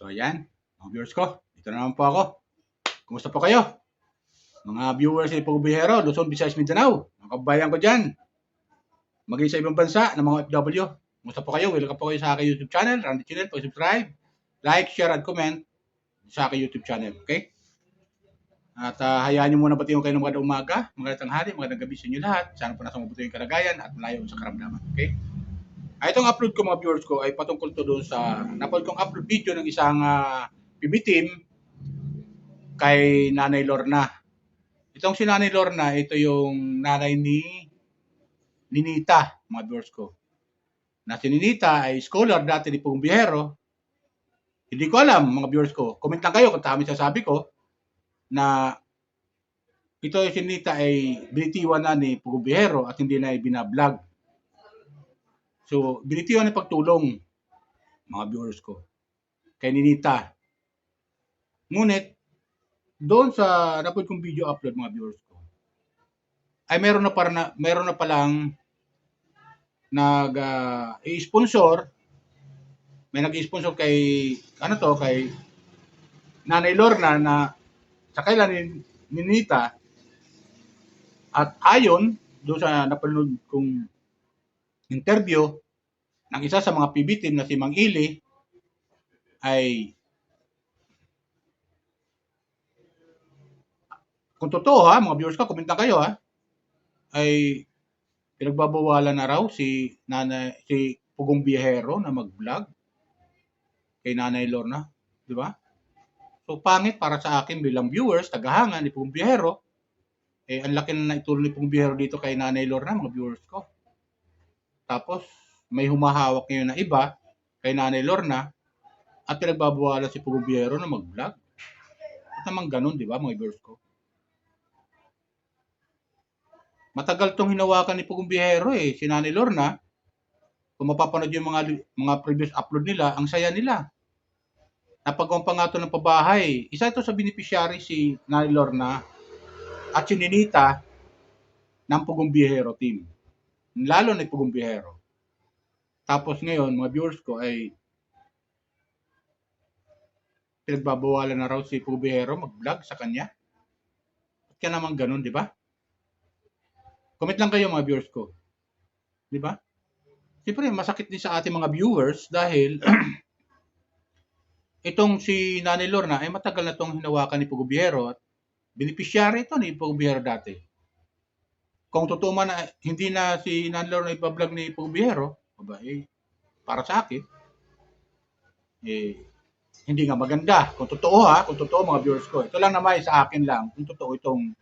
So ayan, mga viewers ko, dito na naman po ako. Kumusta po kayo? Mga viewers ni Pogo Bihero, Luzon, Visayas, Mindanao. Mga kababayan ko dyan, maging sa ibang bansa ng mga OFW. Kumusta po kayo? Welcome po kayo sa aking YouTube channel, Randy Channel. Pag-subscribe, like, share, and comment sa aking YouTube channel. Okay? At hayaan nyo muna batiin kayo ng magandang umaga, magandang tanghali, magandang gabi sa inyo lahat. Sana po nasa mabuti yung kalagayan at malayo sa karamdaman. Okay? Itong upload ko mga viewers ko ay patungkol to doon sa napload kong upload video ng isang PB team kay Nanay Lorna. Itong si Nanay Lorna, ito yung nanay ni Ninita, mga viewers ko. Na si Ninita ay scholar dati ni Pugong Bihero. Hindi ko alam, mga viewers ko. Comment lang kayo kung tama sasabi ko na ito si Ninita ay binitiwan na ni Pugong Bihero at hindi na binablog. So, binitiwan ng pagtulong, mga viewers ko, kay Ninita. Ngunit, doon sa napod kong video upload, mga viewers ko, ay meron na palang nag-i-sponsor, may nag-i-sponsor kay kay Nanay Lorna na sa kailan ni Ninita, at ayon doon sa napanood kong interview ng isa sa mga PB team na si Mang Ili, ay kung totoo mga viewers ko, comment lang kayo ay pinagbabawalan na raw si Pugong Bihero na mag-vlog kay Nanay Lorna, di ba? So pangit para sa akin bilang viewers, tagahanga ni Pugong Bihero. Ang laki na naitulong ni Pugong Bihero dito kay Nanay Lorna, mga viewers ko. Tapos may humahawak ngayon na iba kay Nanay Lorna at pinagbabawalan si Pugong Bihero na mag-vlog. At naman ganun, di ba, mga viewers ko? Matagal tong hinawakan ni Pugong Bihero si Nanay Lorna. Kung mapapanood yung mga previous upload nila, ang saya nila. Napagawa pa nga ito ng pabahay. Isa ito sa beneficiary si Nanay Lorna at si Ninita ng Pugong Bihero team. Lalo na Pugong Bihero. Tapos ngayon, mga viewers ko ay pinagbabawalan na raw si Pugong Bihero mag-vlog sa kanya. At kaya naman ganun, di ba? Comment lang kayo mga viewers ko. Di ba? Siyempre, masakit din sa ating mga viewers dahil itong si Nanay Lorna ay matagal na itong hinawakan ni Pugong Bihero at beneficiary ito ni Pugong Bihero dati. Kung totoo man na hindi na si Nanay Lorna ipa-vlog ni Pugong Bihero, para sa akin, hindi nga maganda. Kung totoo mga viewers ko. Ito lang naman sa akin lang, kung totoo itong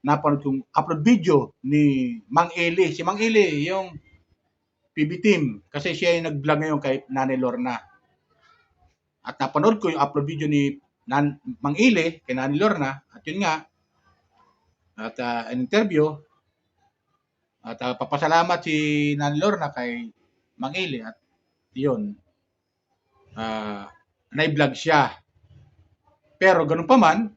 napanood kong upload video ni Mang Eli. Si Mang Eli, yung PB team, kasi siya yung nag-vlog ngayon kay Nanay Lorna. At napanood ko yung upload video ni Mang Ili kay Nanay Lorna, at yun nga, at an interview, at papasalamat si Nanay Lorna kay Mang Ili, at yun, na-vlog siya. Pero ganun pa man,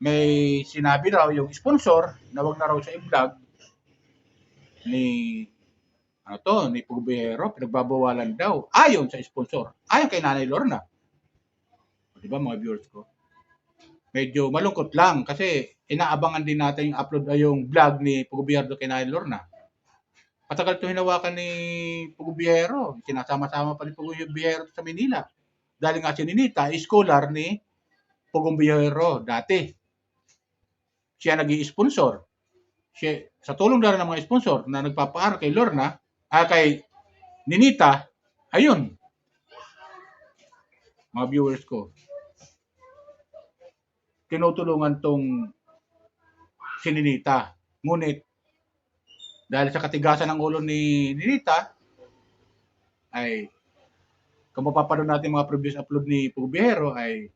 may sinabi raw yung sponsor na wag na raw siya i-vlog ni Pugong Bihero, pinagbabawalan daw ayon sa sponsor, ayon kay Nanay Lorna. Di ba mga viewers ko? Medyo malungkot lang kasi inaabangan din natin yung upload yung vlog ni Pugong Bihero kay Nanay Lorna. Matagal ito hinawakan ni Pugong Bihero. Sinasama-sama pa ni Pugong Bihero sa Manila. Dahil nga si Ninita, scholar ni Pugong Bihero dati. Siya nag-i-sponsor. Sa tulong na ng mga sponsor na nagpapaaral kay Lorna, kay Ninita, ayun. Mga viewers ko. Tinutulungan tong si Ninita. Ngunit, dahil sa katigasan ng ulo ni Ninita, ay kung mapapanood natin mga previous upload ni Pugong Bihero ay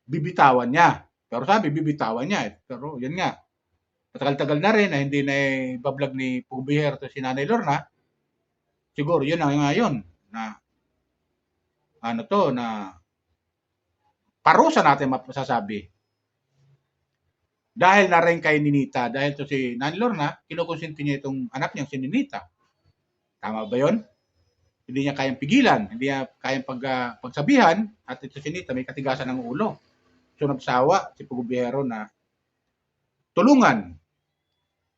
bibitawan niya. Pero sabi, bibitawan niya. Pero yan nga, matagal-tagal na rin na hindi na ibablog ni Pugong Bihero to si Nanay Lorna. Siguro yun ang ngayon na na parusa natin masasabi. Dahil na rin kay Ninita, dahil to si Nanay Lorna, kinukonsinti niya itong anak niyang si Ninita. Tama ba yun? Hindi niya kayang pigilan, hindi niya kayang pagsabihan, at ito si Nita may katigasan ng ulo. So nagsawa si Pugubiyero na tulungan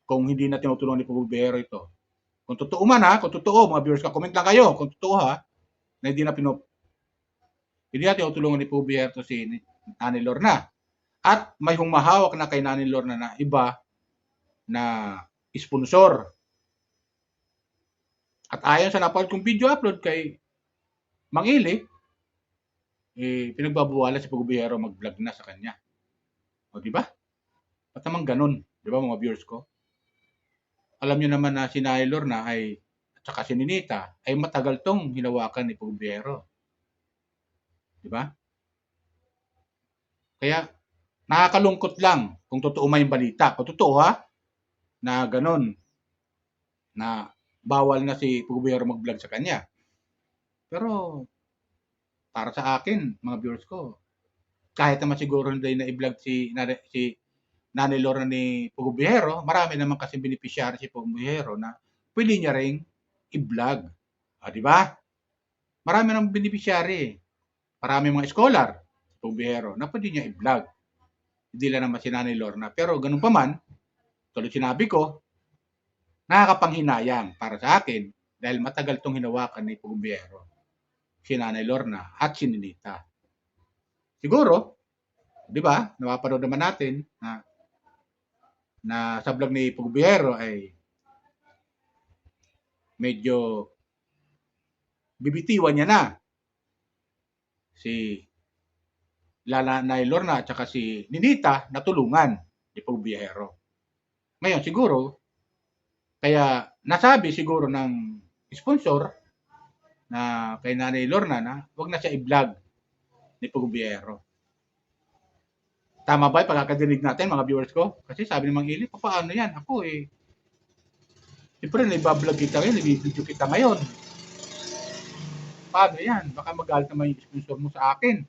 kung hindi na tinutulungan ni Pugubiyero ito. Kung totoo man ha, kung totoo, mga viewers ka, comment lang kayo kung totoo ha, na hindi na tinutulungan ni Pugubiyero si Nanay Lorna. At may humahawak na kay Nanay Lorna na iba na sponsor. At ayon sa napanood kong video upload kay Mang Ili, pinagbabawalan si Pugubiyero mag-vlog na sa kanya. O di ba? Ba't naman ganun? Di ba mga viewers ko? Alam niyo naman na si Nanay Lorna at saka si Ninita ay matagal tong hinawakan ni Pugubiyero. Di ba? Kaya nakakalungkot lang kung totoo man yung balita. Kung totoo ha, na ganun, na bawal na si Pugubiyero mag-vlog sa kanya. Pero para sa akin, mga viewers ko, kahit naman siguro hindi na i-vlog si Nanay Lorna ni Pugubiyero, marami naman kasi beneficiary si Pugubiyero na pwede niya ring i-vlog. Di ba? Marami nang beneficiary. Marami mga scholar si Pugubiyero na pwede niya i-vlog. Hindi lang naman si Nanay Lorna. Pero ganun pa man, tulad sinabi ko, nakakapanghinayang para sa akin dahil matagal tong hinawakan ni Pugubiyero, si Nanay Lorna at si Ninita. Siguro, di ba, napapanood naman natin na sa vlog ni Pugubiyero ay medyo bibitiwan niya na si Nanay Lorna at saka si Ninita na tulungan ni Pugubiyero. Ngayon, siguro, kaya nasabi siguro ng sponsor na kay Nanay Lorna na wag na siya i-vlog ni Pugubiyero. Tama ba yung pagkakadinig natin, mga viewers ko? Kasi sabi ni Mang Ili, paano yan? Ako siyempre, naibablog kita ngayon, nabibidyo kita ngayon. Paano yan? Baka magalit naman yung sponsor mo sa akin.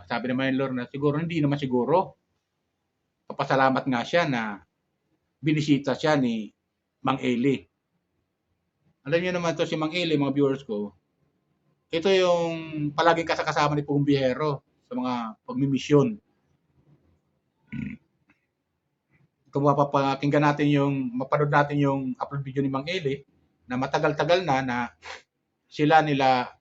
Sabi naman ni Lorna, siguro, hindi naman siguro. Papasalamat nga siya na binisita siya ni Mang Eli. Alam niyo naman to si Mang Eli, mga viewers ko, ito yung palaging kasama ni Pugubiyero sa mga pagmimisyon. Kung mapapakinggan natin mapanood natin yung upload video ni Mang Eli, na matagal-tagal na sila nila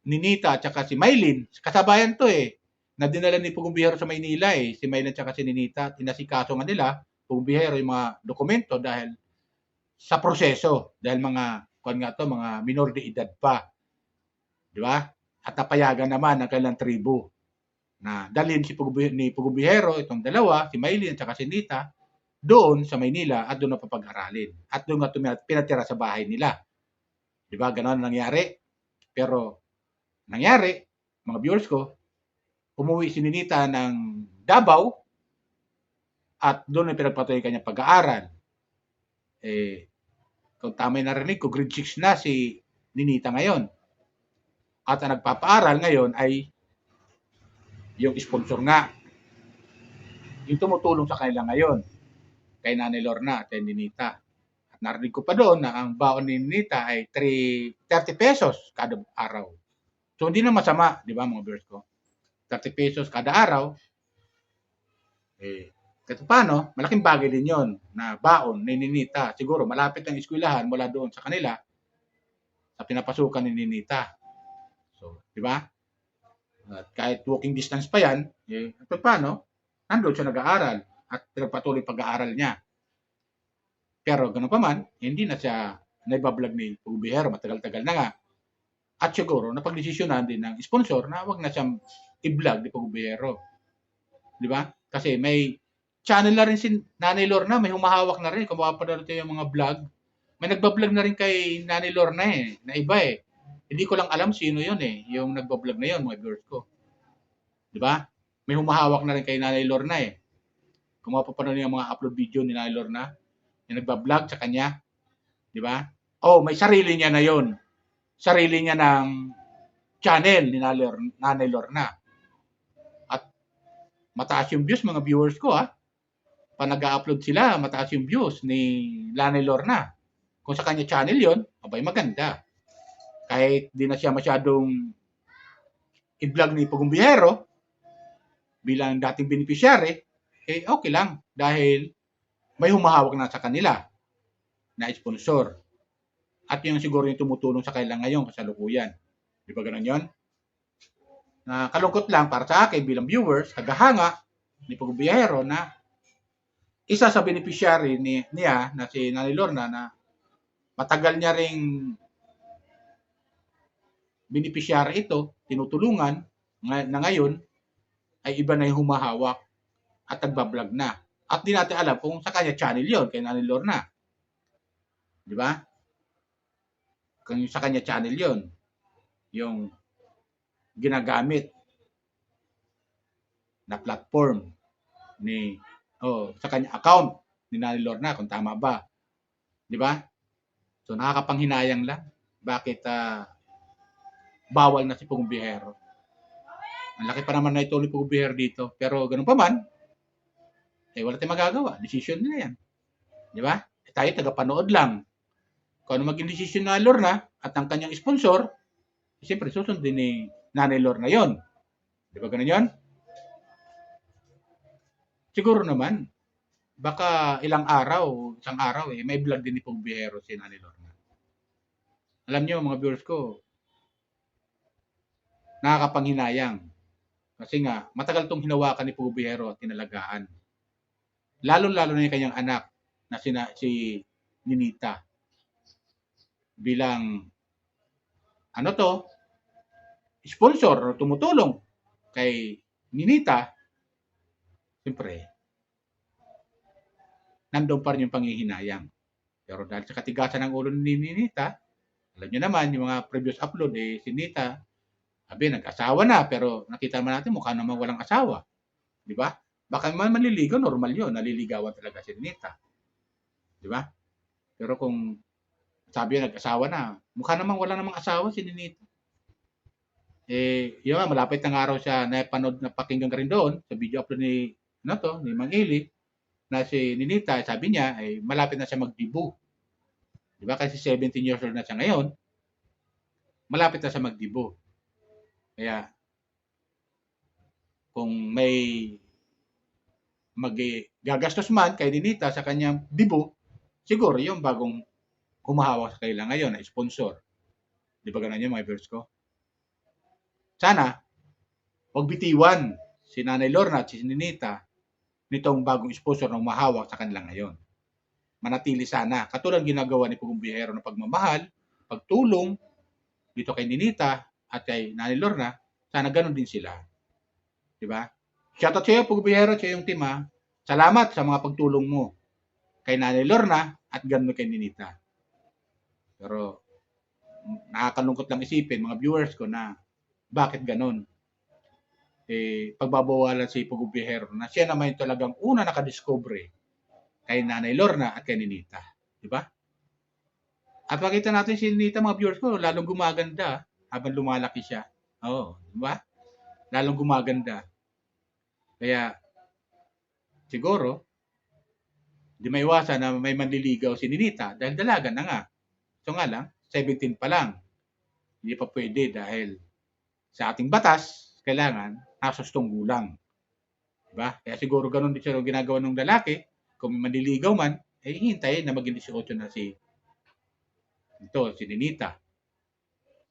Ninita at saka si Maylin, kasabayan to na dinala ni Pugubiyero sa Maynila si Maylin at saka si Ninita, inasikaso nga nila, Pugubiyero yung mga dokumento dahil sa proseso, dahil mga minor de edad pa. Di ba? At napayagan naman ng kailang tribo na dalhin ni Pugubiyero, itong dalawa, si Maylin at saka si Ninita, doon sa Maynila at doon na papag-aralin. At doon nga pinatira sa bahay nila. Di ba? Ganon nangyari. Pero nangyari, mga viewers ko, umuwi si Ninita ng Davao at doon ay pinagpatuloy kanyang pag-aaral. Kung tama yung narinig ko, grade 6 na si Ninita ngayon. At ang nagpapaaral ngayon ay yung sponsor nga. Yung tumutulong sa kanila ngayon, kay Nanay Lorna at kay Ninita. At narinig ko pa doon na ang baon ni Ninita ay 30 pesos kada araw. So, hindi na masama, di ba mga viewers ko? 30 pesos kada araw, kahit paano, malaking bagay din yon na baon ni Ninita. Siguro, malapit ang eskwelahan mula doon sa kanila sa pinapasukan ni Ninita. So, di ba? At kahit walking distance pa yan, kahit paano, nandun siya nag-aaral at pinagpatuloy pag-aaral niya. Pero ganun pa man, hindi na siya naibablog ni Pugubiyero, matagal-tagal na nga. At siguro, napagdesisyonan din ng sponsor na wag na siyang i-vlog ni Pugubiyero. Di ba? Kasi may channel na rin si Nanay Lorna, may humahawak na rin. Kung mapapanood ito yung mga vlog, may nagbablog na rin kay Nanay Lorna na iba Hindi ko lang alam sino yun yung nagbablog na yun, mga viewers ko. Di ba? May humahawak na rin kay Nanay Lorna Kung mapapanood yung mga upload video ni Nanay Lorna, yung nagbablog sa kanya, di ba? May sarili niya na yon. Sarili niya ng channel ni Nanay Lorna. At mataas yung views, mga viewers ko pa nag-upload sila, mataas yung views ni Lani Lorna. Kung sa kanya channel yon, abay maganda. Kahit di na siya masyadong i-vlog ni Pugong Biyahero bilang dating beneficiary, okay lang dahil may humahawak na sa kanila na sponsor. At yun siguro yung tumutulong sa kanila ngayon kasalukuyan. Di ba ganun yun? Na kalungkot lang para sa akin bilang viewers, kagahanga ni Pugong Biyahero na isa sa beneficiary niya na si Nanay Lorna na matagal niya ring beneficiary ito, tinutulungan na ngayon ay iba na yung humahawak at nagbablog na. At di natin alam kung sa kanya channel yon kay Nanay Lorna. Di ba? Kung sa kanya channel yon yung ginagamit na platform ni sa kanya account ni Nanay Lorna kung tama ba. Di ba? So nakakapanghinayang lang bakit bawal na si Pugong Biyahero. Ang laki pa naman na ito ni Pugong Biyahero dito. Pero ganun pa man, wala tayong magagawa. Decision nila yan. Di ba? Tayo tagapanood lang. Kung ano maging decision na Lorna at ang kanyang sponsor, siyempre susundin ni Nanay Lorna yon. Di ba ganun yun? Siguro naman, baka isang araw, may vlog din ni Pugong Biyahero si Nanay Lorna. Alam niyo mga viewers ko, nakakapanghinayang. Kasi nga, matagal itong hinawakan ni Pugong Biyahero at tinalagaan. Lalo-lalo na yung kanyang anak na si Ninita. Bilang, sponsor, tumutulong kay Ninita, siyempre, nandoon pa rin yung panghihinayang. Pero dahil sa katigasan ng ulo ni Ninita, alam nyo naman, yung mga previous upload, si Ninita, sabi, nag-asawa na, pero nakita naman natin, mukha naman walang asawa. Di ba? Baka man manliligaw, normal yun. Naliligawan talaga si Ninita. Di ba? Pero kung sabi nag-asawa na, mukha naman wala namang asawa si Ninita. Yun, malapit ng araw siya napanood na pakinggan ka rin doon sa video upload ni Mang Eli, na si Ninita, sabi niya, malapit na siya magdibo. Di ba? Kasi 17 years old na siya ngayon, malapit na siya magdibo. Kaya, kung may gagastos man kay Ninita sa kanyang dibo, siguro yung bagong humahawak sa kanila ngayon na sponsor. Di ba ganun yun mga viewers ko? Sana, huwag bitiwan si Nanay Lorna at si Ninita nitong bagong sponsor na humahawak sa kanila ngayon. Manatili sana. Katulad ginagawa ni Pugong Biyahero ng pagmamahal, pagtulong dito kay Ninita at kay Nanay Lorna, sana ganun din sila. Di ba? Shoutout sa iyo, Pugong Biyahero, sa iyong team ha. Salamat sa mga pagtulong mo kay Nanay Lorna at ganun kay Ninita. Pero nakakalungkot lang isipin mga viewers ko na bakit ganun. Pagbabawalan si Pugong Biyahero na siya naman yung talagang una nakadiscovery kay Nanay Lorna at kay Ninita. Di ba? At makita natin si Ninita mga viewers ko, lalong gumaganda habang lumalaki siya. Di ba? Lalong gumaganda. Kaya, siguro, di maiwasan na may manliligaw si Ninita dahil dalaga na nga. So nga lang, 17 pa lang. Hindi pa pwede dahil sa ating batas, kailangan nasustong gulang. Diba? Kaya siguro ganun din siya ginagawa ng lalaki. Kung may manliligaw man, hintayin na maging 18 na si Ninita.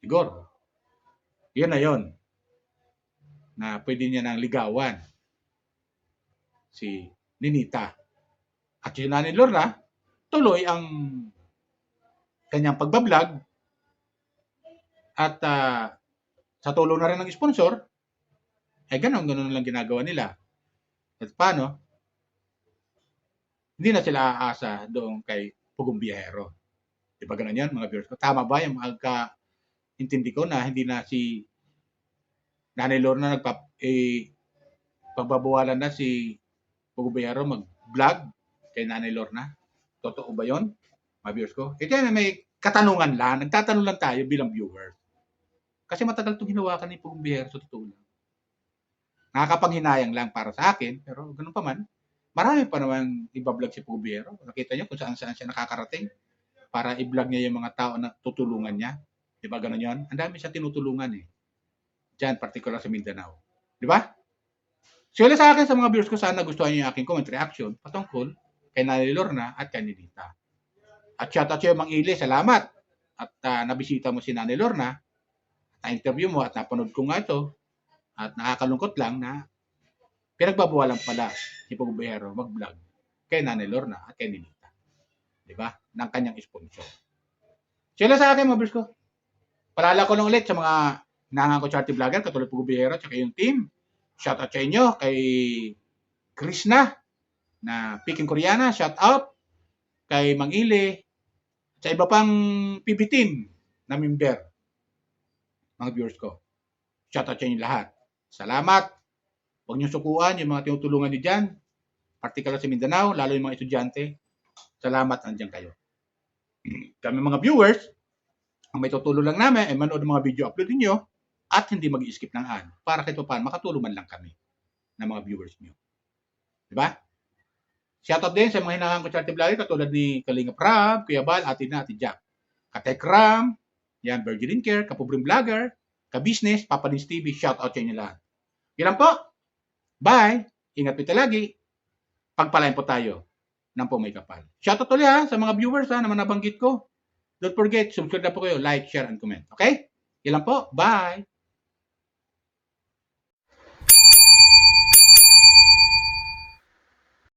Siguro. Yun na yun. Na pwede niya nang ligawan si Ninita. At si Nanay Lorna, tuloy ang kanyang pagbablog at sa tulong na rin ng sponsor, ganun lang ginagawa nila. At paano? Hindi na sila aasa doon kay Pugong Biyahero. Di ba ganun yan, mga viewers ko? Tama ba yung intindi ko na hindi na si Nanay Lorna pagbabawalan na si Pugong Biyahero mag-vlog kay Nanay Lorna? Totoo ba yun, mga viewers ko? Ito yan, may katanungan lang. Nagtatanong lang tayo bilang viewers. Kasi matagal itong hinawakan ni Pugong Biyahero sa totoo lang. Nakakapanghinayang lang para sa akin, pero ganun pa man, Marami pa naman iba-vlog si Pugbiero. Nakita niyo kung saan-saan siya nakakarating para i-vlog niya yung mga tao na tutulungan niya. Di ba ganun yun? Ang dami siya tinutulungan eh. Diyan, particular sa Mindanao. Di ba? So, yun lang sa akin sa mga viewers ko, sana gustuhan niyo yung aking comment reaction patungkol kay Nanay Lorna at kay Ninita. At shoutout sa'yo, Mang Ile, salamat. At nabisita mo si Nanay Lorna, na-interview mo at napanood ko nga ito. At nakakalungkot lang na pinagbabawalan pala si Pugbiero mag-vlog kay Nanay Lorna at kay Ninita. Di ba? Ng kanyang sponsor. So, yun lang sa akin mga viewers ko. Palala ko lang ulit sa mga nangang ko charity vlogger, katulad Pugbiero at yung team. Shoutout sa inyo kay Krishna na Peking Koreana, shoutout kay Mang Ile, sa iba pang PB team na member, mga viewers ko. Shoutout sa inyo lahat. Salamat. Huwag niyo sukuan yung mga tinutulungan niyo dyan, particular sa Mindanao, lalo yung mga estudyante. Salamat, andyan kayo. Kami mga viewers, ang may tutulong lang namin ay manood ng mga video upload niyo at hindi mag-i-skip ng ad para kahit paano makatulong man lang kami ng mga viewers niyo. Diba? Shoutout din sa mga hinahang ko charity vlogger katulad ni Kalinga Prab, Kuya Bal, Ate Na, Ate Jack, Katekram, yan, Virgin Care, Kapubring Vlogger, Ka-Business, Papa Dins TV, shoutout sa inyo lahat. Yan lang po. Bye! Ingat po lagi. Pagpalain po tayo ng may kapal. Shoutout ulit ha sa mga viewers ha naman nabanggit ko. Don't forget, subscribe na po kayo, like, share, and comment. Okay? Yan lang po. Bye!